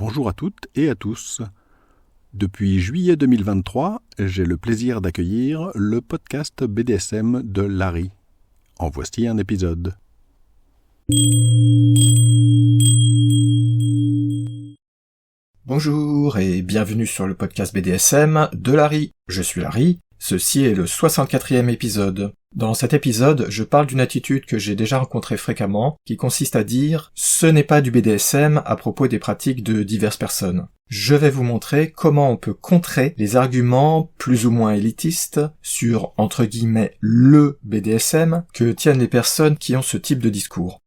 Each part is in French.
Bonjour à toutes et à tous. Depuis juillet 2023, j'ai le plaisir d'accueillir le podcast BDSM de Larry. En voici un épisode. Bonjour et bienvenue sur le podcast BDSM de Larry. Je suis Larry, ceci est le 64e épisode. Dans cet épisode, je parle d'une attitude que j'ai déjà rencontrée fréquemment, qui consiste à dire « ce n'est pas du BDSM » à propos des pratiques de diverses personnes. Je vais vous montrer comment on peut contrer les arguments plus ou moins élitistes sur, entre guillemets, le BDSM que tiennent les personnes qui ont ce type de discours.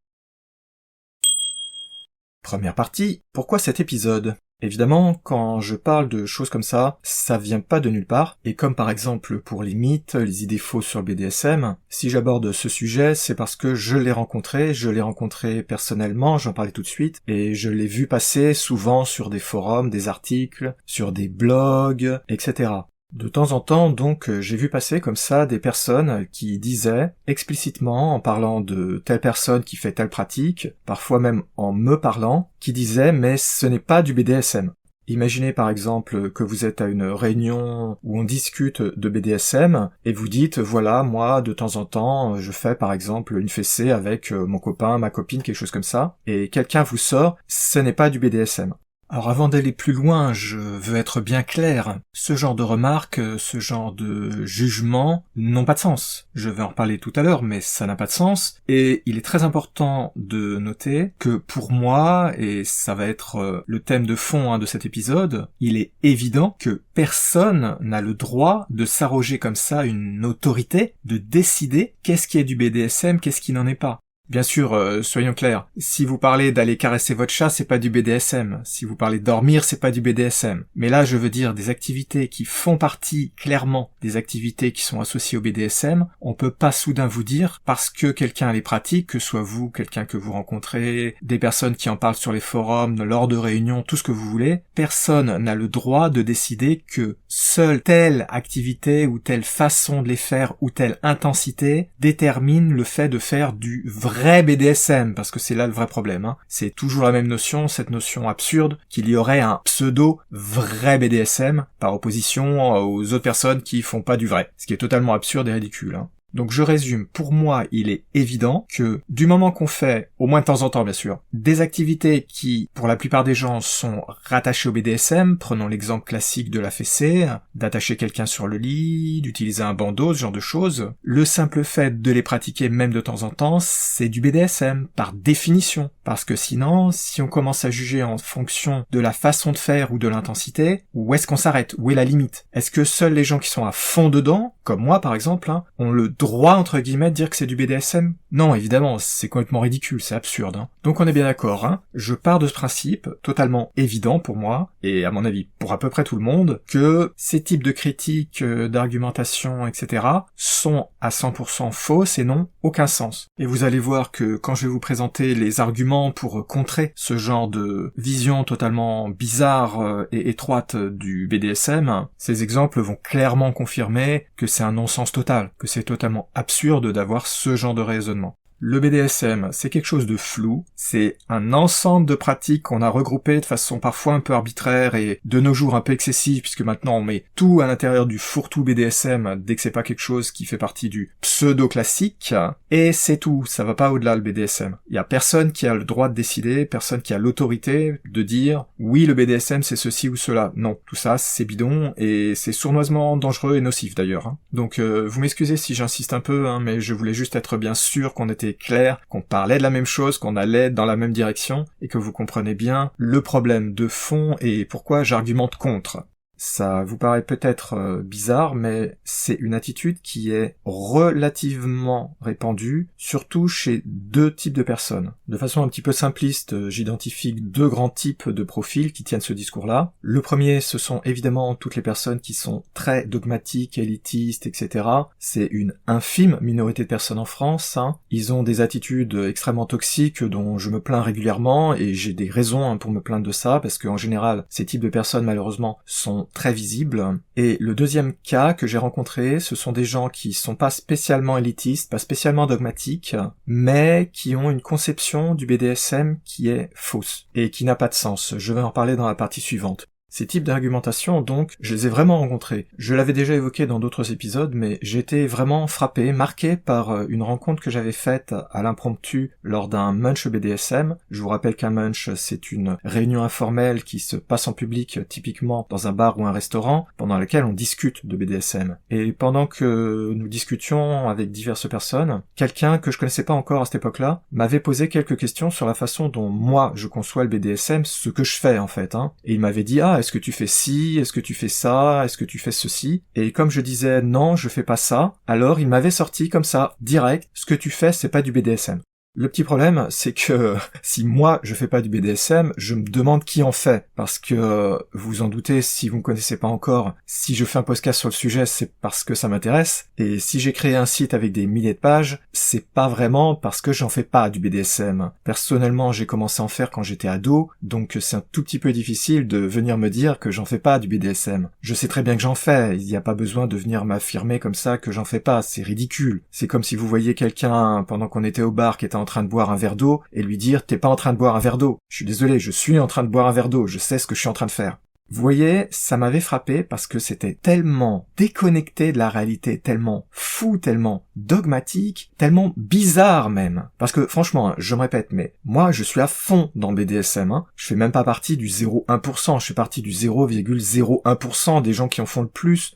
Première partie, pourquoi cet épisode ? Évidemment, quand je parle de choses comme ça vient pas de nulle part, et comme par exemple pour les mythes, les idées fausses sur le BDSM, si j'aborde ce sujet, c'est parce que je l'ai rencontré personnellement, j'en parlais tout de suite, et je l'ai vu passer souvent sur des forums, des articles, sur des blogs, etc. De temps en temps, donc, j'ai vu passer comme ça des personnes qui disaient, explicitement, en parlant de telle personne qui fait telle pratique, parfois même en me parlant, qui disaient « mais ce n'est pas du BDSM ». Imaginez par exemple que vous êtes à une réunion où on discute de BDSM, et vous dites « voilà, moi, de temps en temps, je fais par exemple une fessée avec mon copain, ma copine, quelque chose comme ça », et quelqu'un vous sort « ce n'est pas du BDSM ». Alors avant d'aller plus loin, je veux être bien clair. Ce genre de remarques, ce genre de jugements n'ont pas de sens. Je vais en reparler tout à l'heure, mais ça n'a pas de sens. Et il est très important de noter que pour moi, et ça va être le thème de fond de cet épisode, il est évident que personne n'a le droit de s'arroger comme ça une autorité, de décider qu'est-ce qui est du BDSM, qu'est-ce qui n'en est pas. Bien sûr, soyons clairs, si vous parlez d'aller caresser votre chat, c'est pas du BDSM. Si vous parlez de dormir, c'est pas du BDSM. Mais là, je veux dire des activités qui font partie, clairement, des activités qui sont associées au BDSM, on peut pas soudain vous dire, parce que quelqu'un les pratique, que ce soit vous, quelqu'un que vous rencontrez, des personnes qui en parlent sur les forums, lors de réunions, tout ce que vous voulez, personne n'a le droit de décider que seule telle activité ou telle façon de les faire ou telle intensité détermine le fait de faire du vrai BDSM, parce que c'est là le vrai problème. C'est toujours la même notion, cette notion absurde, qu'il y aurait un pseudo vrai BDSM, par opposition aux autres personnes qui font pas du vrai, ce qui est totalement absurde et ridicule. Donc je résume, pour moi il est évident que du moment qu'on fait, au moins de temps en temps bien sûr, des activités qui, pour la plupart des gens, sont rattachées au BDSM, prenons l'exemple classique de la fessée, d'attacher quelqu'un sur le lit, d'utiliser un bandeau, ce genre de choses, le simple fait de les pratiquer même de temps en temps, c'est du BDSM, par définition. Parce que sinon, si on commence à juger en fonction de la façon de faire ou de l'intensité, où est-ce qu'on s'arrête? Où est la limite? Est-ce que seuls les gens qui sont à fond dedans, comme moi par exemple, ont le droit entre guillemets de dire que c'est du BDSM? Non, évidemment, c'est complètement ridicule, c'est absurde. Donc on est bien d'accord, je pars de ce principe, totalement évident pour moi, et à mon avis pour à peu près tout le monde, que ces types de critiques, d'argumentation, etc. sont à 100% fausses et n'ont aucun sens. Et vous allez voir que quand je vais vous présenter les arguments pour contrer ce genre de vision totalement bizarre et étroite du BDSM, ces exemples vont clairement confirmer que c'est un non-sens total, que c'est totalement absurde d'avoir ce genre de raisonnement. Le BDSM, c'est quelque chose de flou, c'est un ensemble de pratiques qu'on a regroupées de façon parfois un peu arbitraire et de nos jours un peu excessive, puisque maintenant on met tout à l'intérieur du fourre-tout BDSM dès que c'est pas quelque chose qui fait partie du pseudo-classique, et c'est tout, ça va pas au-delà le BDSM. Il y a personne qui a le droit de décider, personne qui a l'autorité de dire « oui, le BDSM c'est ceci ou cela ». Non, tout ça c'est bidon, et c'est sournoisement dangereux et nocif d'ailleurs. Donc vous m'excusez si j'insiste un peu, mais je voulais juste être bien sûr qu'on était clair, qu'on parlait de la même chose, qu'on allait dans la même direction, et que vous comprenez bien le problème de fond et pourquoi j'argumente contre. Ça vous paraît peut-être bizarre, mais c'est une attitude qui est relativement répandue, surtout chez deux types de personnes. De façon un petit peu simpliste, j'identifie deux grands types de profils qui tiennent ce discours-là. Le premier, ce sont évidemment toutes les personnes qui sont très dogmatiques, élitistes, etc. C'est une infime minorité de personnes en France. Ils ont des attitudes extrêmement toxiques dont je me plains régulièrement, et j'ai des raisons pour me plaindre de ça, parce qu'en général, ces types de personnes, malheureusement, sont très visibles. Et le deuxième cas que j'ai rencontré, ce sont des gens qui sont pas spécialement élitistes, pas spécialement dogmatiques, mais qui ont une conception du BDSM qui est fausse et qui n'a pas de sens. Je vais en parler dans la partie suivante. Ces types d'argumentation, donc, je les ai vraiment rencontrés. Je l'avais déjà évoqué dans d'autres épisodes, mais j'étais vraiment frappé, marqué par une rencontre que j'avais faite à l'impromptu lors d'un munch BDSM. Je vous rappelle qu'un munch, c'est une réunion informelle qui se passe en public, typiquement dans un bar ou un restaurant, pendant laquelle on discute de BDSM. Et pendant que nous discutions avec diverses personnes, quelqu'un que je connaissais pas encore à cette époque-là m'avait posé quelques questions sur la façon dont moi je conçois le BDSM, ce que je fais en fait, Et il m'avait dit est-ce que tu fais ci, est-ce que tu fais ça, est-ce que tu fais ceci? Et comme je disais non, je fais pas ça, alors il m'avait sorti comme ça, direct, ce que tu fais c'est pas du BDSM. Le petit problème, c'est que si moi je fais pas du BDSM, je me demande qui en fait, parce que vous en doutez, si vous me connaissez pas encore, si je fais un podcast sur le sujet, c'est parce que ça m'intéresse, et si j'ai créé un site avec des milliers de pages, c'est pas vraiment parce que j'en fais pas du BDSM. Personnellement, j'ai commencé à en faire quand j'étais ado, donc c'est un tout petit peu difficile de venir me dire que j'en fais pas du BDSM. Je sais très bien que j'en fais, il n'y a pas besoin de venir m'affirmer comme ça que j'en fais pas, c'est ridicule. C'est comme si vous voyiez quelqu'un, pendant qu'on était au bar, qui était en train de boire un verre d'eau, et lui dire « t'es pas en train de boire un verre d'eau ». Je suis désolé, je suis en train de boire un verre d'eau, je sais ce que je suis en train de faire. Vous voyez, ça m'avait frappé parce que c'était tellement déconnecté de la réalité, tellement fou, tellement dogmatique, tellement bizarre même. Parce que franchement, je me répète, mais moi je suis à fond dans le BDSM. Je fais même pas partie du 0,1%, je fais partie du 0,01% des gens qui en font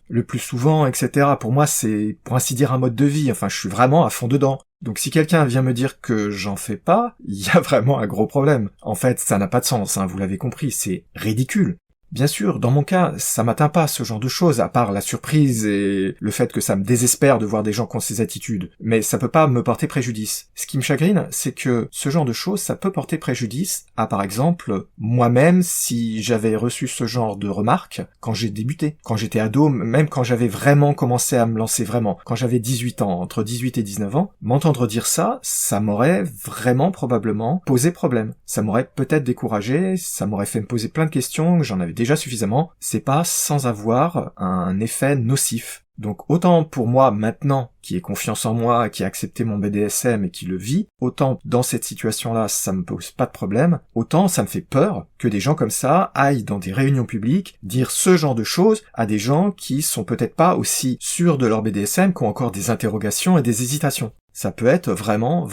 le plus souvent, etc. Pour moi c'est, pour ainsi dire, un mode de vie, enfin je suis vraiment à fond dedans. Donc si quelqu'un vient me dire que j'en fais pas, il y a vraiment un gros problème. En fait, ça n'a pas de sens, vous l'avez compris, c'est ridicule. Bien sûr, dans mon cas, ça m'atteint pas ce genre de choses, à part la surprise et le fait que ça me désespère de voir des gens qui ont ces attitudes. Mais ça peut pas me porter préjudice. Ce qui me chagrine, c'est que ce genre de choses, ça peut porter préjudice à, par exemple, moi-même, si j'avais reçu ce genre de remarques quand j'ai débuté, quand j'étais ado, même quand j'avais vraiment commencé à me lancer vraiment, quand j'avais 18 ans, entre 18 et 19 ans, m'entendre dire ça, ça m'aurait vraiment probablement posé problème. Ça m'aurait peut-être découragé, ça m'aurait fait me poser plein de questions, j'en avais déjà suffisamment, c'est pas sans avoir un effet nocif. Donc autant pour moi maintenant, qui ai confiance en moi, qui ai accepté mon BDSM et qui le vit, autant dans cette situation-là ça me pose pas de problème, autant ça me fait peur que des gens comme ça aillent dans des réunions publiques dire ce genre de choses à des gens qui sont peut-être pas aussi sûrs de leur BDSM, qui ont encore des interrogations et des hésitations. Ça peut être vraiment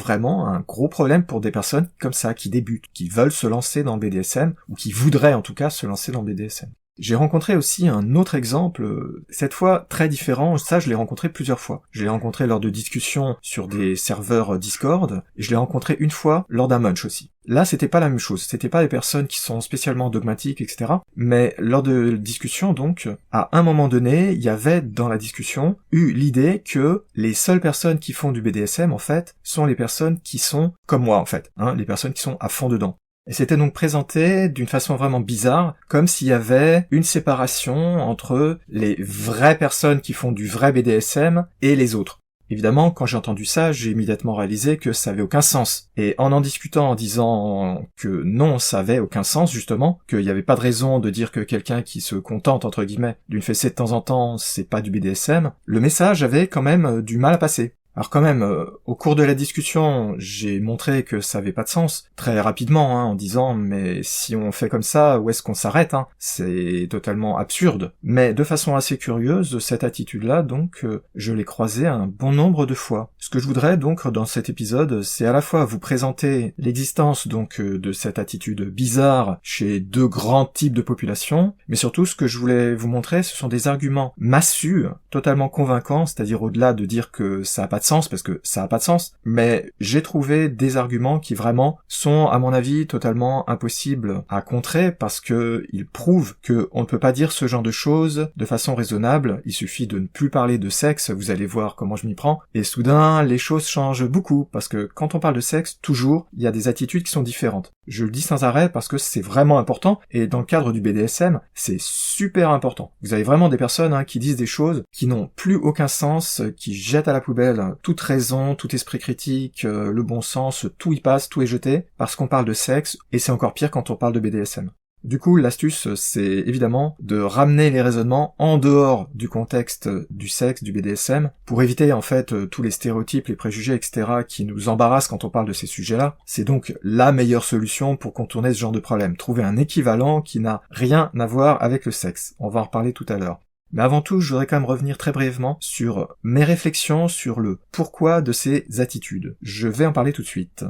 un gros problème pour des personnes comme ça, qui débutent, qui veulent se lancer dans le BDSM, ou qui voudraient en tout cas se lancer dans le BDSM. J'ai rencontré aussi un autre exemple, cette fois très différent, ça je l'ai rencontré plusieurs fois. Je l'ai rencontré lors de discussions sur des serveurs Discord, et je l'ai rencontré une fois lors d'un munch aussi. Là c'était pas la même chose, c'était pas des personnes qui sont spécialement dogmatiques, etc. Mais lors de discussions donc, à un moment donné, il y avait dans la discussion eu l'idée que les seules personnes qui font du BDSM en fait, sont les personnes qui sont comme moi en fait, les personnes qui sont à fond dedans. Et c'était donc présenté d'une façon vraiment bizarre, comme s'il y avait une séparation entre les vraies personnes qui font du vrai BDSM et les autres. Évidemment, quand j'ai entendu ça, j'ai immédiatement réalisé que ça avait aucun sens. Et en discutant, en disant que non, ça avait aucun sens, justement, qu'il n'y avait pas de raison de dire que quelqu'un qui se contente, entre guillemets, d'une fessée de temps en temps, c'est pas du BDSM, le message avait quand même du mal à passer. Alors quand même, au cours de la discussion, j'ai montré que ça avait pas de sens, très rapidement, en disant « mais si on fait comme ça, où est-ce qu'on s'arrête C'est totalement absurde. » Mais de façon assez curieuse, cette attitude-là, donc, je l'ai croisée un bon nombre de fois. Ce que je voudrais donc dans cet épisode, c'est à la fois vous présenter l'existence donc de cette attitude bizarre chez deux grands types de populations, mais surtout ce que je voulais vous montrer, ce sont des arguments massus, totalement convaincants, c'est-à-dire au-delà de dire que ça a pas de sens, parce que ça a pas de sens, mais j'ai trouvé des arguments qui vraiment sont, à mon avis, totalement impossibles à contrer, parce que ils prouvent que on ne peut pas dire ce genre de choses de façon raisonnable. Il suffit de ne plus parler de sexe, vous allez voir comment je m'y prends, et soudain, les choses changent beaucoup, parce que quand on parle de sexe, toujours, il y a des attitudes qui sont différentes. Je le dis sans arrêt parce que c'est vraiment important, et dans le cadre du BDSM, c'est super important. Vous avez vraiment des personnes qui disent des choses qui n'ont plus aucun sens, qui jettent à la poubelle toute raison, tout esprit critique, le bon sens, tout y passe, tout est jeté, parce qu'on parle de sexe, et c'est encore pire quand on parle de BDSM. Du coup, l'astuce, c'est évidemment de ramener les raisonnements en dehors du contexte du sexe, du BDSM, pour éviter en fait tous les stéréotypes, les préjugés, etc. qui nous embarrassent quand on parle de ces sujets-là. C'est donc la meilleure solution pour contourner ce genre de problème. Trouver un équivalent qui n'a rien à voir avec le sexe. On va en reparler tout à l'heure. Mais avant tout, je voudrais quand même revenir très brièvement sur mes réflexions sur le pourquoi de ces attitudes. Je vais en parler tout de suite.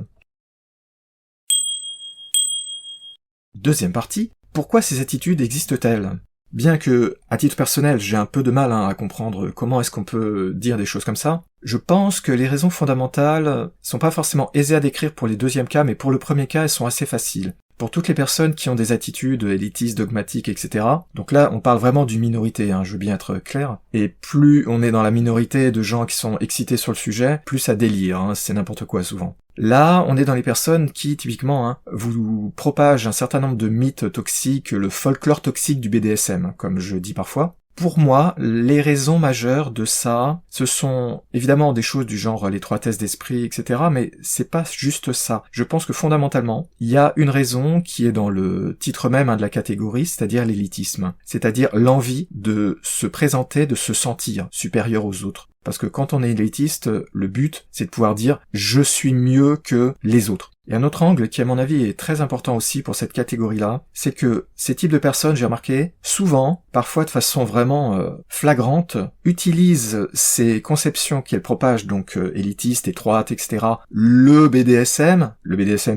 Deuxième partie, pourquoi ces attitudes existent-elles ? Bien que, à titre personnel, j'ai un peu de mal à comprendre comment est-ce qu'on peut dire des choses comme ça, je pense que les raisons fondamentales sont pas forcément aisées à décrire pour les deuxièmes cas, mais pour le premier cas, elles sont assez faciles. Pour toutes les personnes qui ont des attitudes élitistes, dogmatiques, etc. Donc là, on parle vraiment d'une minorité, je veux bien être clair. Et plus on est dans la minorité de gens qui sont excités sur le sujet, plus ça délire, c'est n'importe quoi souvent. Là, on est dans les personnes qui, typiquement, vous propagent un certain nombre de mythes toxiques, le folklore toxique du BDSM, comme je dis parfois. Pour moi, les raisons majeures de ça, ce sont évidemment des choses du genre l'étroitesse d'esprit, etc., mais c'est pas juste ça. Je pense que fondamentalement, il y a une raison qui est dans le titre même de la catégorie, c'est-à-dire l'élitisme. C'est-à-dire l'envie de se présenter, de se sentir supérieur aux autres. Parce que quand on est élitiste, le but, c'est de pouvoir dire « je suis mieux que les autres ». Et un autre angle qui, à mon avis, est très important aussi pour cette catégorie-là, c'est que ces types de personnes, j'ai remarqué, souvent, parfois de façon vraiment flagrante, utilisent ces conceptions qu'elles propagent, donc élitistes, étroites, etc., le BDSM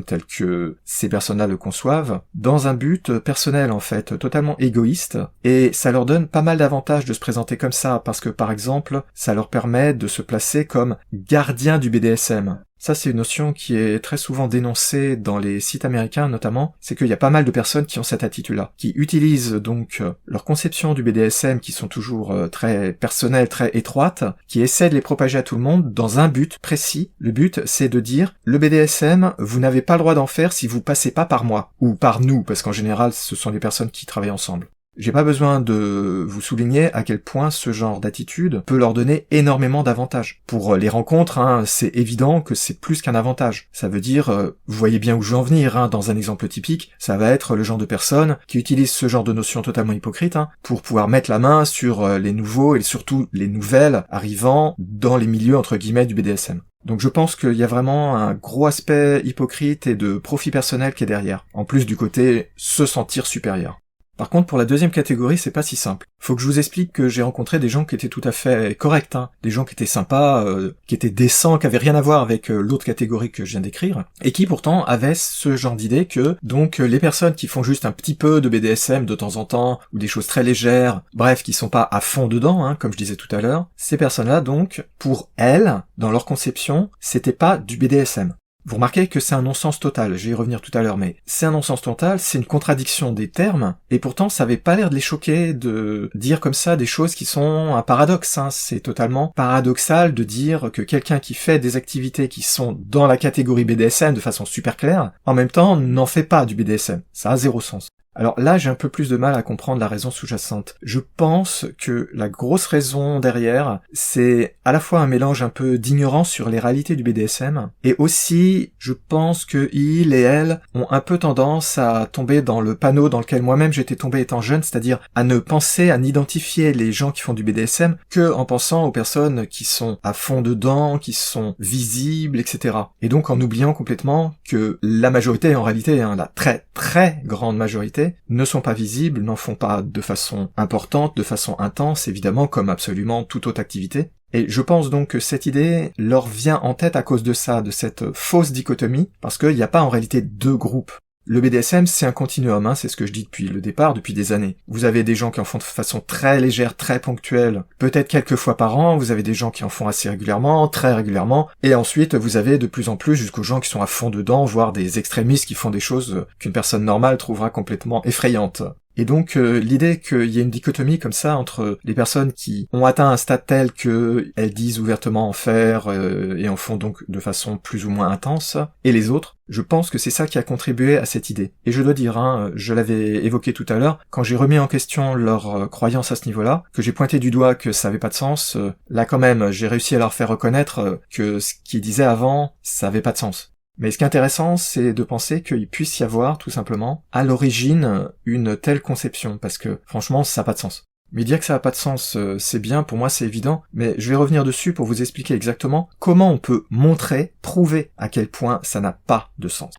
tel que ces personnes-là le conçoivent, dans un but personnel, en fait, totalement égoïste, et ça leur donne pas mal d'avantages de se présenter comme ça, parce que, par exemple, ça leur permet de se placer comme gardien du BDSM. Ça, c'est une notion qui est très souvent dénoncée dans les sites américains notamment, c'est qu'il y a pas mal de personnes qui ont cette attitude-là, qui utilisent donc leur conception du BDSM qui sont toujours très personnelles, très étroites, qui essaient de les propager à tout le monde dans un but précis. Le but, c'est de dire, le BDSM, vous n'avez pas le droit d'en faire si vous passez pas par moi, ou par nous, parce qu'en général, ce sont les personnes qui travaillent ensemble. J'ai pas besoin de vous souligner à quel point ce genre d'attitude peut leur donner énormément d'avantages. Pour les rencontres, c'est évident que c'est plus qu'un avantage. Ça veut dire, vous voyez bien où je veux en venir, dans un exemple typique, ça va être le genre de personnes qui utilisent ce genre de notions totalement hypocrites pour pouvoir mettre la main sur les nouveaux et surtout les nouvelles arrivant dans les milieux entre guillemets du BDSM. Donc je pense qu'il y a vraiment un gros aspect hypocrite et de profit personnel qui est derrière, en plus du côté se sentir supérieur. Par contre, pour la deuxième catégorie, c'est pas si simple. Faut que je vous explique que j'ai rencontré des gens qui étaient tout à fait corrects, des gens qui étaient sympas, qui étaient décents, qui avaient rien à voir avec l'autre catégorie que je viens d'écrire, et qui pourtant avaient ce genre d'idée que, donc, les personnes qui font juste un petit peu de BDSM de temps en temps, ou des choses très légères, bref, qui sont pas à fond dedans, comme je disais tout à l'heure, ces personnes-là, donc, pour elles, dans leur conception, c'était pas du BDSM. Vous remarquez que c'est un non-sens total, je vais y revenir tout à l'heure, mais c'est un non-sens total, c'est une contradiction des termes, et pourtant ça avait pas l'air de les choquer de dire comme ça des choses qui sont un paradoxe, c'est totalement paradoxal de dire que quelqu'un qui fait des activités qui sont dans la catégorie BDSM de façon super claire, en même temps n'en fait pas du BDSM, ça a zéro sens. Alors là, j'ai un peu plus de mal à comprendre la raison sous-jacente. Je pense que la grosse raison derrière, c'est à la fois un mélange un peu d'ignorance sur les réalités du BDSM, et aussi, je pense que ils et elles ont un peu tendance à tomber dans le panneau dans lequel moi-même j'étais tombé étant jeune, c'est-à-dire à ne penser, à n'identifier les gens qui font du BDSM que en pensant aux personnes qui sont à fond dedans, qui sont visibles, etc. Et donc en oubliant complètement que la majorité, en réalité, la très très grande majorité, ne sont pas visibles, n'en font pas de façon importante, de façon intense, évidemment, comme absolument toute autre activité. Et je pense donc que cette idée leur vient en tête à cause de ça, de cette fausse dichotomie, parce qu'il n'y a pas en réalité deux groupes. Le BDSM, c'est un continuum, c'est ce que je dis depuis le départ, depuis des années. Vous avez des gens qui en font de façon très légère, très ponctuelle, peut-être quelques fois par an, vous avez des gens qui en font assez régulièrement, très régulièrement, et ensuite vous avez de plus en plus jusqu'aux gens qui sont à fond dedans, voire des extrémistes qui font des choses qu'une personne normale trouvera complètement effrayantes. Et donc l'idée qu'il y ait une dichotomie comme ça entre les personnes qui ont atteint un stade tel que elles disent ouvertement en faire et en font donc de façon plus ou moins intense, et les autres, je pense que c'est ça qui a contribué à cette idée. Et je dois dire, je l'avais évoqué tout à l'heure, quand j'ai remis en question leur croyance à ce niveau-là, que j'ai pointé du doigt que ça avait pas de sens, là quand même j'ai réussi à leur faire reconnaître que ce qu'ils disaient avant, ça avait pas de sens. Mais ce qui est intéressant, c'est de penser qu'il puisse y avoir, tout simplement, à l'origine, une telle conception, parce que, franchement, ça n'a pas de sens. Mais dire que ça n'a pas de sens, c'est bien, pour moi c'est évident, mais je vais revenir dessus pour vous expliquer exactement comment on peut montrer, prouver à quel point ça n'a pas de sens.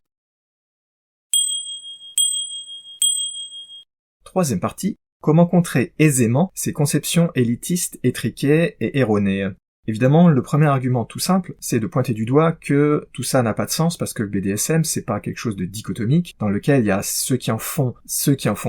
Troisième partie, comment contrer aisément ces conceptions élitistes, étriquées et erronées. Évidemment, le premier argument tout simple, c'est de pointer du doigt que tout ça n'a pas de sens parce que le BDSM, c'est pas quelque chose de dichotomique, dans lequel il y a ceux qui en font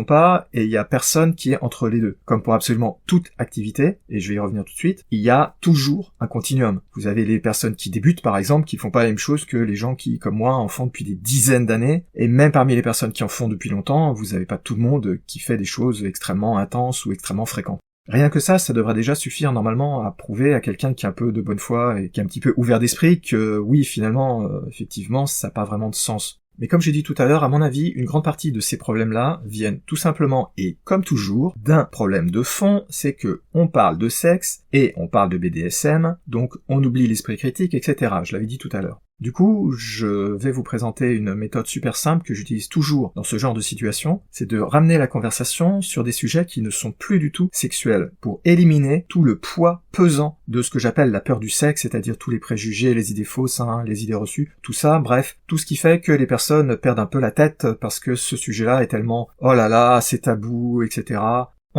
pas, et il y a personne qui est entre les deux. Comme pour absolument toute activité, et je vais y revenir tout de suite, il y a toujours un continuum. Vous avez les personnes qui débutent, par exemple, qui font pas la même chose que les gens qui, comme moi, en font depuis des dizaines d'années, et même parmi les personnes qui en font depuis longtemps, vous avez pas tout le monde qui fait des choses extrêmement intenses ou extrêmement fréquentes. Rien que ça devrait déjà suffire normalement à prouver à quelqu'un qui a un peu de bonne foi et qui est un petit peu ouvert d'esprit que oui, finalement, effectivement, ça n'a pas vraiment de sens. Mais comme j'ai dit tout à l'heure, à mon avis, une grande partie de ces problèmes-là viennent tout simplement, et comme toujours, d'un problème de fond, c'est que on parle de sexe et on parle de BDSM, donc on oublie l'esprit critique, etc. Je l'avais dit tout à l'heure. Du coup, je vais vous présenter une méthode super simple que j'utilise toujours dans ce genre de situation, c'est de ramener la conversation sur des sujets qui ne sont plus du tout sexuels, pour éliminer tout le poids pesant de ce que j'appelle la peur du sexe, c'est-à-dire tous les préjugés, les idées fausses, les idées reçues, tout ça, bref, tout ce qui fait que les personnes perdent un peu la tête parce que ce sujet-là est tellement « oh là là, c'est tabou », etc.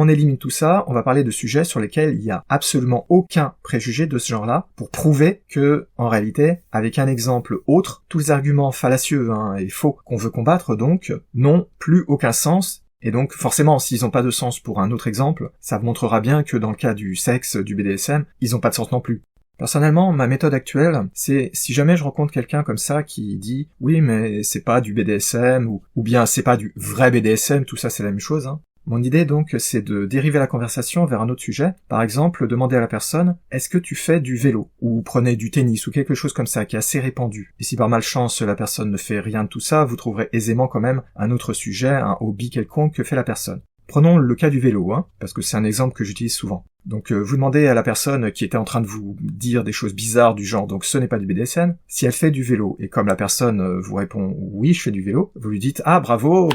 On élimine tout ça, on va parler de sujets sur lesquels il n'y a absolument aucun préjugé de ce genre-là, pour prouver que, en réalité, avec un exemple autre, tous les arguments fallacieux et faux qu'on veut combattre, donc, n'ont plus aucun sens, et donc forcément, s'ils n'ont pas de sens pour un autre exemple, ça montrera bien que dans le cas du sexe, du BDSM, ils n'ont pas de sens non plus. Personnellement, ma méthode actuelle, c'est si jamais je rencontre quelqu'un comme ça qui dit « oui, mais c'est pas du BDSM » ou bien « c'est pas du vrai BDSM », tout ça c'est la même chose, Mon idée donc c'est de dériver la conversation vers un autre sujet, par exemple demander à la personne « est-ce que tu fais du vélo ?» ou « prenez du tennis » ou quelque chose comme ça qui est assez répandu. Et si par malchance la personne ne fait rien de tout ça, vous trouverez aisément quand même un autre sujet, un hobby quelconque que fait la personne. Prenons le cas du vélo, parce que c'est un exemple que j'utilise souvent. Donc vous demandez à la personne qui était en train de vous dire des choses bizarres du genre donc ce n'est pas du BDSM, si elle fait du vélo, et comme la personne vous répond oui je fais du vélo, vous lui dites ah bravo,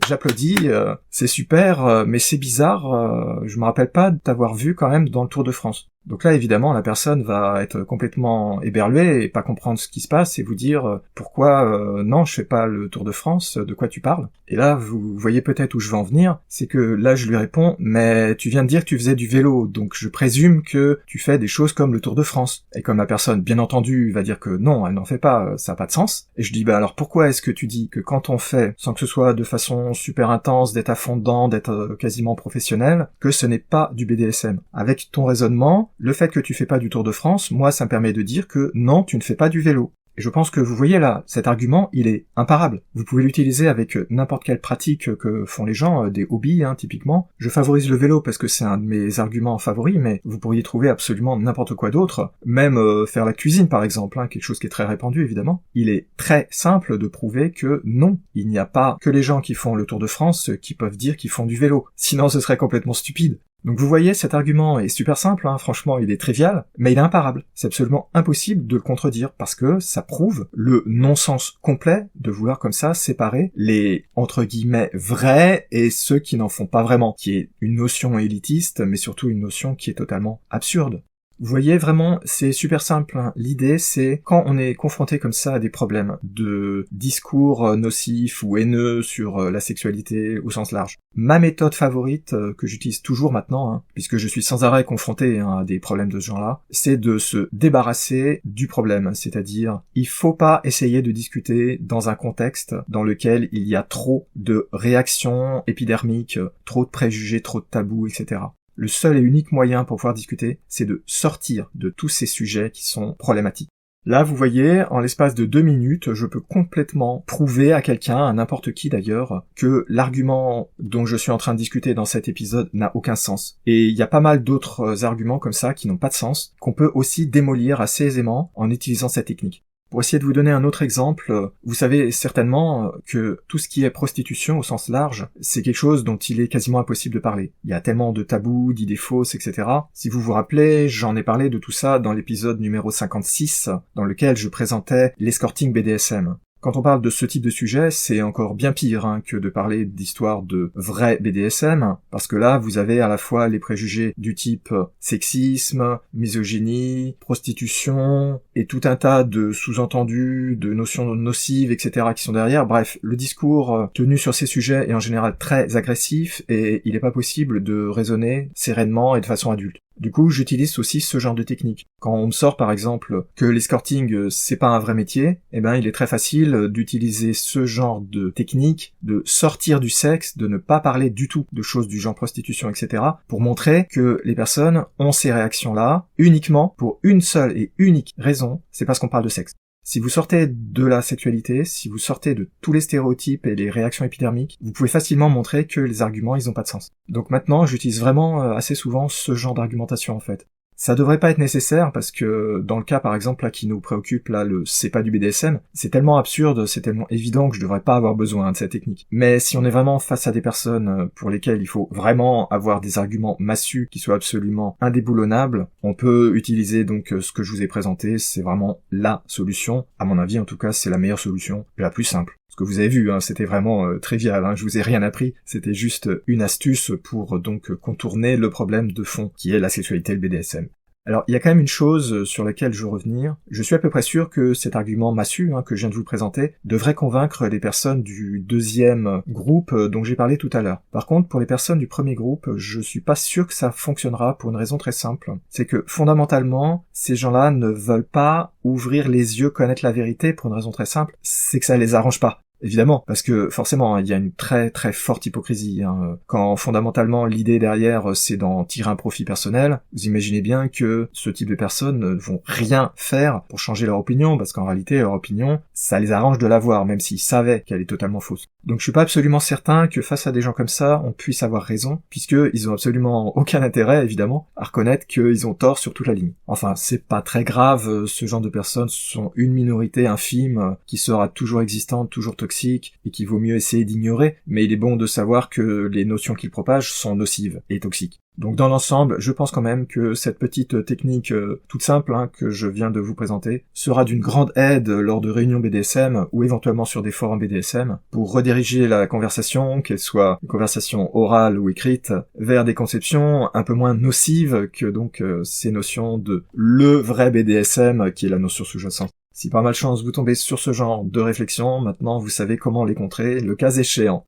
j'applaudis, c'est super, mais c'est bizarre, je me rappelle pas de t'avoir vu quand même dans le Tour de France. Donc là évidemment la personne va être complètement éberluée et pas comprendre ce qui se passe et vous dire pourquoi non je fais pas le Tour de France, de quoi tu parles? Et là vous voyez peut-être où je veux en venir, c'est que là je lui réponds mais tu viens de dire que tu faisais du vélo, donc je présume que tu fais des choses comme le Tour de France. Et comme la personne, bien entendu, va dire que non, elle n'en fait pas, ça n'a pas de sens. Et je dis, alors pourquoi est-ce que tu dis que quand on fait, sans que ce soit de façon super intense, d'être à fond dedans, d'être quasiment professionnel, que ce n'est pas du BDSM? Avec ton raisonnement, le fait que tu fais pas du Tour de France, moi ça me permet de dire que non, tu ne fais pas du vélo. Et je pense que vous voyez là, cet argument, il est imparable. Vous pouvez l'utiliser avec n'importe quelle pratique que font les gens, des hobbies, typiquement. Je favorise le vélo parce que c'est un de mes arguments favoris, mais vous pourriez trouver absolument n'importe quoi d'autre. Même faire la cuisine, par exemple, quelque chose qui est très répandu, évidemment. Il est très simple de prouver que non, il n'y a pas que les gens qui font le Tour de France qui peuvent dire qu'ils font du vélo. Sinon, ce serait complètement stupide. Donc vous voyez, cet argument est super simple, franchement il est trivial, mais il est imparable. C'est absolument impossible de le contredire, parce que ça prouve le non-sens complet de vouloir comme ça séparer les, entre guillemets, vrais et ceux qui n'en font pas vraiment, qui est une notion élitiste, mais surtout une notion qui est totalement absurde. Vous voyez, vraiment, c'est super simple. L'idée, c'est, quand on est confronté comme ça à des problèmes de discours nocifs ou haineux sur la sexualité au sens large, ma méthode favorite, que j'utilise toujours maintenant, puisque je suis sans arrêt confronté à des problèmes de ce genre-là, c'est de se débarrasser du problème. C'est-à-dire, il faut pas essayer de discuter dans un contexte dans lequel il y a trop de réactions épidermiques, trop de préjugés, trop de tabous, etc. Le seul et unique moyen pour pouvoir discuter, c'est de sortir de tous ces sujets qui sont problématiques. Là, vous voyez, en l'espace de 2 minutes, je peux complètement prouver à quelqu'un, à n'importe qui d'ailleurs, que l'argument dont je suis en train de discuter dans cet épisode n'a aucun sens. Et il y a pas mal d'autres arguments comme ça qui n'ont pas de sens, qu'on peut aussi démolir assez aisément en utilisant cette technique. Pour essayer de vous donner un autre exemple, vous savez certainement que tout ce qui est prostitution au sens large, c'est quelque chose dont il est quasiment impossible de parler. Il y a tellement de tabous, d'idées fausses, etc. Si vous vous rappelez, j'en ai parlé de tout ça dans l'épisode numéro 56, dans lequel je présentais l'escorting BDSM. Quand on parle de ce type de sujet, c'est encore bien pire que de parler d'histoire de vrai BDSM, parce que là, vous avez à la fois les préjugés du type sexisme, misogynie, prostitution, et tout un tas de sous-entendus, de notions nocives, etc. qui sont derrière. Bref, le discours tenu sur ces sujets est en général très agressif, et il n'est pas possible de raisonner sereinement et de façon adulte. Du coup, j'utilise aussi ce genre de technique. Quand on me sort par exemple que l'escorting c'est pas un vrai métier, il est très facile d'utiliser ce genre de technique, de sortir du sexe, de ne pas parler du tout de choses du genre prostitution, etc. pour montrer que les personnes ont ces réactions-là uniquement pour une seule et unique raison, c'est parce qu'on parle de sexe. Si vous sortez de la sexualité, si vous sortez de tous les stéréotypes et les réactions épidermiques, vous pouvez facilement montrer que les arguments, ils ont pas de sens. Donc maintenant, j'utilise vraiment assez souvent ce genre d'argumentation en fait. Ça devrait pas être nécessaire parce que dans le cas par exemple là qui nous préoccupe là le c'est pas du BDSM, c'est tellement absurde, c'est tellement évident que je devrais pas avoir besoin de cette technique. Mais si on est vraiment face à des personnes pour lesquelles il faut vraiment avoir des arguments massus qui soient absolument indéboulonnables, on peut utiliser donc ce que je vous ai présenté, c'est vraiment la solution. À mon avis en tout cas, c'est la meilleure solution et la plus simple. Ce que vous avez vu, c'était vraiment trivial, je vous ai rien appris, c'était juste une astuce pour donc contourner le problème de fond qui est la sexualité et le BDSM. Alors, il y a quand même une chose sur laquelle je veux revenir. Je suis à peu près sûr que cet argument massu que je viens de vous présenter devrait convaincre les personnes du deuxième groupe dont j'ai parlé tout à l'heure. Par contre, pour les personnes du premier groupe, je suis pas sûr que ça fonctionnera pour une raison très simple. C'est que, fondamentalement, ces gens-là ne veulent pas ouvrir les yeux, connaître la vérité pour une raison très simple, c'est que ça les arrange pas. Évidemment, parce que forcément, il y a une très très forte hypocrisie. Quand fondamentalement l'idée derrière, c'est d'en tirer un profit personnel, vous imaginez bien que ce type de personnes ne vont rien faire pour changer leur opinion, parce qu'en réalité, leur opinion, ça les arrange de l'avoir, même s'ils savaient qu'elle est totalement fausse. Donc je suis pas absolument certain que face à des gens comme ça, on puisse avoir raison, puisqu'ils ont absolument aucun intérêt, évidemment, à reconnaître qu'ils ont tort sur toute la ligne. Enfin, c'est pas très grave, ce genre de personnes sont une minorité infime, qui sera toujours existante, toujours toxique, et qu'il vaut mieux essayer d'ignorer, mais il est bon de savoir que les notions qu'ils propagent sont nocives et toxiques. Donc dans l'ensemble, je pense quand même que cette petite technique toute simple que je viens de vous présenter sera d'une grande aide lors de réunions BDSM ou éventuellement sur des forums BDSM pour rediriger la conversation, qu'elle soit une conversation orale ou écrite, vers des conceptions un peu moins nocives que donc ces notions de le vrai BDSM qui est la notion sous-jacente. Si par malchance vous tombez sur ce genre de réflexion, maintenant vous savez comment les contrer, le cas échéant.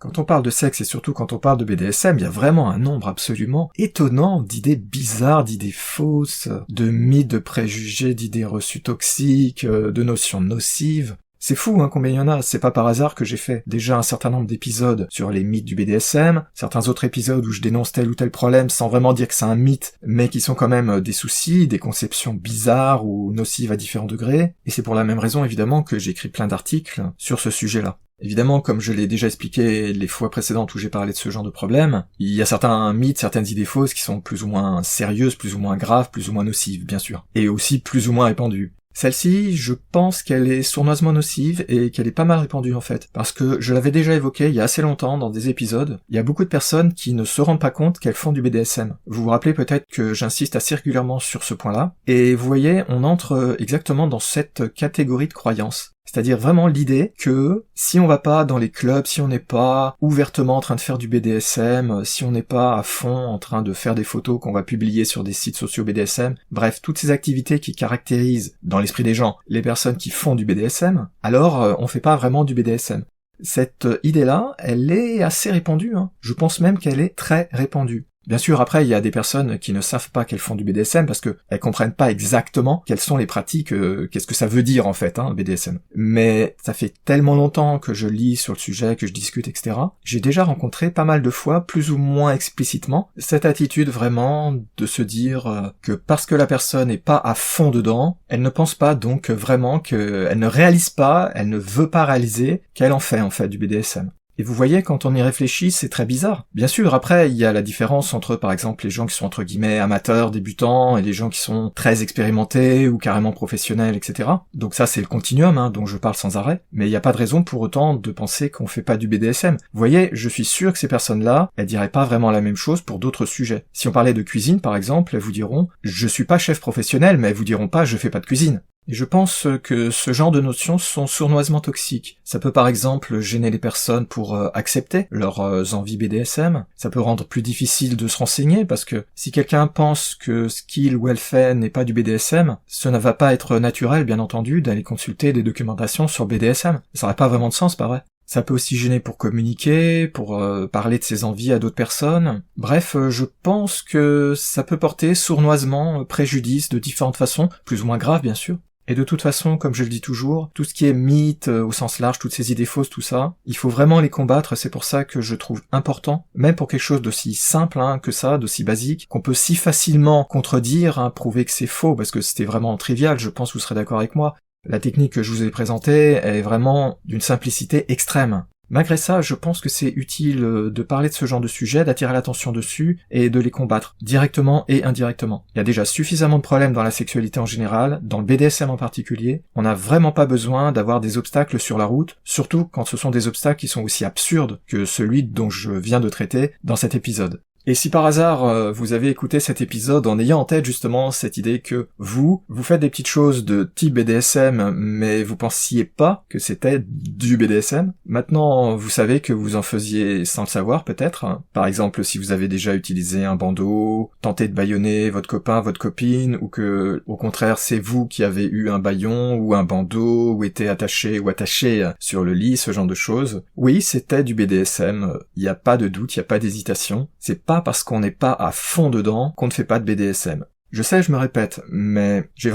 Quand on parle de sexe et surtout quand on parle de BDSM, il y a vraiment un nombre absolument étonnant d'idées bizarres, d'idées fausses, de mythes, de préjugés, d'idées reçues toxiques, de notions nocives. C'est fou combien il y en a, c'est pas par hasard que j'ai fait déjà un certain nombre d'épisodes sur les mythes du BDSM, certains autres épisodes où je dénonce tel ou tel problème sans vraiment dire que c'est un mythe, mais qui sont quand même des soucis, des conceptions bizarres ou nocives à différents degrés, et c'est pour la même raison évidemment que j'écris plein d'articles sur ce sujet-là. Évidemment, comme je l'ai déjà expliqué les fois précédentes où j'ai parlé de ce genre de problème, il y a certains mythes, certaines idées fausses qui sont plus ou moins sérieuses, plus ou moins graves, plus ou moins nocives, bien sûr, et aussi plus ou moins répandues. Celle-ci, je pense qu'elle est sournoisement nocive et qu'elle est pas mal répandue en fait, parce que je l'avais déjà évoqué il y a assez longtemps dans des épisodes, il y a beaucoup de personnes qui ne se rendent pas compte qu'elles font du BDSM. Vous vous rappelez peut-être que j'insiste assez régulièrement sur ce point-là, et vous voyez, on entre exactement dans cette catégorie de croyances. C'est-à-dire vraiment l'idée que si on va pas dans les clubs, si on n'est pas ouvertement en train de faire du BDSM, si on n'est pas à fond en train de faire des photos qu'on va publier sur des sites sociaux BDSM, bref, toutes ces activités qui caractérisent, dans l'esprit des gens, les personnes qui font du BDSM, alors on fait pas vraiment du BDSM. Cette idée-là, elle est assez répandue, Je pense même qu'elle est très répandue. Bien sûr, après, il y a des personnes qui ne savent pas qu'elles font du BDSM parce que elles comprennent pas exactement quelles sont les pratiques, qu'est-ce que ça veut dire en fait, BDSM. Mais ça fait tellement longtemps que je lis sur le sujet, que je discute, etc. J'ai déjà rencontré pas mal de fois, plus ou moins explicitement, cette attitude vraiment de se dire que parce que la personne n'est pas à fond dedans, elle ne pense pas donc vraiment qu'elle ne réalise pas, elle ne veut pas réaliser qu'elle en fait du BDSM. Et vous voyez, quand on y réfléchit, c'est très bizarre. Bien sûr, après, il y a la différence entre, par exemple, les gens qui sont entre guillemets amateurs, débutants, et les gens qui sont très expérimentés ou carrément professionnels, etc. Donc ça, c'est le continuum dont je parle sans arrêt. Mais il n'y a pas de raison pour autant de penser qu'on fait pas du BDSM. Vous voyez, je suis sûr que ces personnes-là, elles diraient pas vraiment la même chose pour d'autres sujets. Si on parlait de cuisine, par exemple, elles vous diront « je suis pas chef professionnel », mais elles vous diront pas « je fais pas de cuisine ». Et je pense que ce genre de notions sont sournoisement toxiques. Ça peut par exemple gêner les personnes pour accepter leurs envies BDSM, ça peut rendre plus difficile de se renseigner parce que si quelqu'un pense que ce qu'il ou elle fait n'est pas du BDSM, ce ne va pas être naturel bien entendu d'aller consulter des documentations sur BDSM. Ça n'aurait pas vraiment de sens, pas vrai? Ça peut aussi gêner pour communiquer, pour parler de ses envies à d'autres personnes. Bref, je pense que ça peut porter sournoisement préjudice de différentes façons, plus ou moins graves bien sûr. Et de toute façon, comme je le dis toujours, tout ce qui est mythe au sens large, toutes ces idées fausses, tout ça, il faut vraiment les combattre, c'est pour ça que je trouve important, même pour quelque chose d'aussi simple que ça, d'aussi basique, qu'on peut si facilement contredire, prouver que c'est faux, parce que c'était vraiment trivial, je pense que vous serez d'accord avec moi. La technique que je vous ai présentée est vraiment d'une simplicité extrême. Malgré ça, je pense que c'est utile de parler de ce genre de sujet, d'attirer l'attention dessus et de les combattre, directement et indirectement. Il y a déjà suffisamment de problèmes dans la sexualité en général, dans le BDSM en particulier. On n'a vraiment pas besoin d'avoir des obstacles sur la route, surtout quand ce sont des obstacles qui sont aussi absurdes que celui dont je viens de traiter dans cet épisode. Et si par hasard vous avez écouté cet épisode en ayant en tête justement cette idée que vous faites des petites choses de type BDSM mais vous pensiez pas que c'était du BDSM, maintenant vous savez que vous en faisiez sans le savoir peut-être. Par exemple si vous avez déjà utilisé un bandeau, tenté de bâillonner votre copain, votre copine, ou que au contraire c'est vous qui avez eu un bâillon ou un bandeau ou été attaché ou attachée sur le lit, ce genre de choses. Oui, c'était du BDSM, il n'y a pas de doute, il n'y a pas d'hésitation, c'est pas parce qu'on n'est pas à fond dedans qu'on ne fait pas de BDSM. Je sais, je me répète, mais je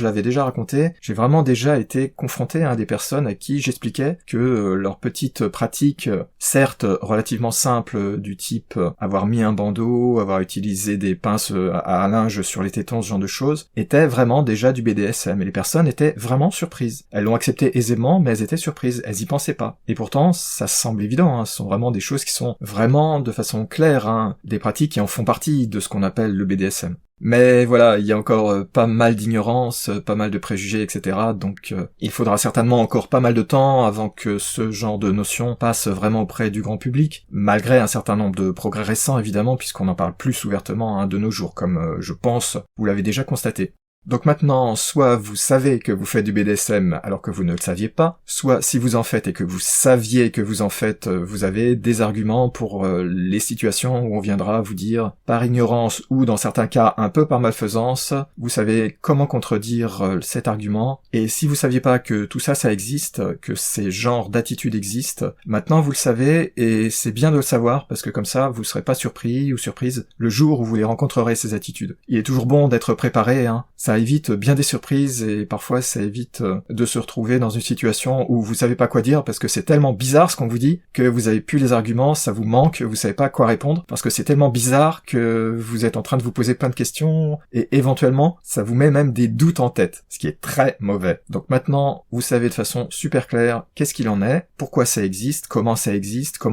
l'avais déjà raconté, j'ai vraiment déjà été confronté à des personnes à qui j'expliquais que leur petite pratique, certes relativement simple, du type avoir mis un bandeau, avoir utilisé des pinces à linge sur les tétons, ce genre de choses, était vraiment déjà du BDSM, et les personnes étaient vraiment surprises. Elles l'ont accepté aisément, mais elles étaient surprises, elles y pensaient pas. Et pourtant, ça semble évident, ce sont vraiment des choses qui sont vraiment de façon claire, des pratiques qui en font partie de ce qu'on appelle le BDSM. Mais voilà, il y a encore pas mal d'ignorance, pas mal de préjugés, etc. Donc il faudra certainement encore pas mal de temps avant que ce genre de notion passe vraiment auprès du grand public, malgré un certain nombre de progrès récents évidemment, puisqu'on en parle plus ouvertement de nos jours, comme je pense vous l'avez déjà constaté. Donc maintenant, soit vous savez que vous faites du BDSM alors que vous ne le saviez pas, soit si vous en faites et que vous saviez que vous en faites, vous avez des arguments pour les situations où on viendra vous dire, par ignorance ou dans certains cas un peu par malfaisance, vous savez comment contredire cet argument, et si vous saviez pas que tout ça existe, que ces genres d'attitudes existent, maintenant vous le savez, et c'est bien de le savoir, parce que comme ça, vous serez pas surpris ou surprise le jour où vous les rencontrerez ces attitudes. Il est toujours bon d'être préparé, ça évite bien des surprises et parfois ça évite de se retrouver dans une situation où vous savez pas quoi dire parce que c'est tellement bizarre ce qu'on vous dit que vous avez plus les arguments, ça vous manque, vous savez pas quoi répondre parce que c'est tellement bizarre que vous êtes en train de vous poser plein de questions et éventuellement ça vous met même des doutes en tête, ce qui est très mauvais. Donc maintenant vous savez de façon super claire qu'est-ce qu'il en est, pourquoi ça existe, comment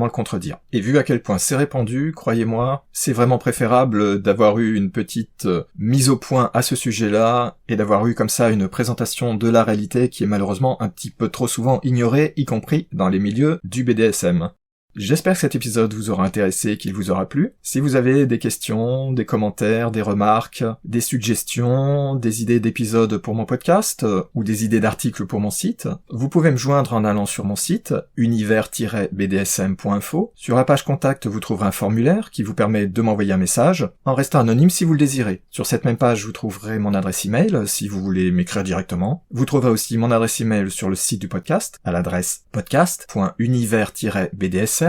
le contredire. Et vu à quel point c'est répandu, croyez-moi, c'est vraiment préférable d'avoir eu une petite mise au point à ce sujet-là et d'avoir eu comme ça une présentation de la réalité qui est malheureusement un petit peu trop souvent ignorée, y compris dans les milieux du BDSM. J'espère que cet épisode vous aura intéressé et qu'il vous aura plu. Si vous avez des questions, des commentaires, des remarques, des suggestions, des idées d'épisodes pour mon podcast, ou des idées d'articles pour mon site, vous pouvez me joindre en allant sur mon site, univers-bdsm.info. Sur la page contact, vous trouverez un formulaire qui vous permet de m'envoyer un message, en restant anonyme si vous le désirez. Sur cette même page, vous trouverez mon adresse email, si vous voulez m'écrire directement. Vous trouverez aussi mon adresse email sur le site du podcast, à l'adresse podcast.univers-bdsm.info.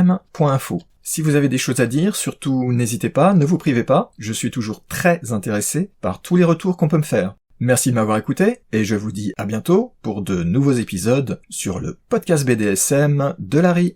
Si vous avez des choses à dire, surtout n'hésitez pas, ne vous privez pas, je suis toujours très intéressé par tous les retours qu'on peut me faire. Merci de m'avoir écouté, et je vous dis à bientôt pour de nouveaux épisodes sur le podcast BDSM de Larry.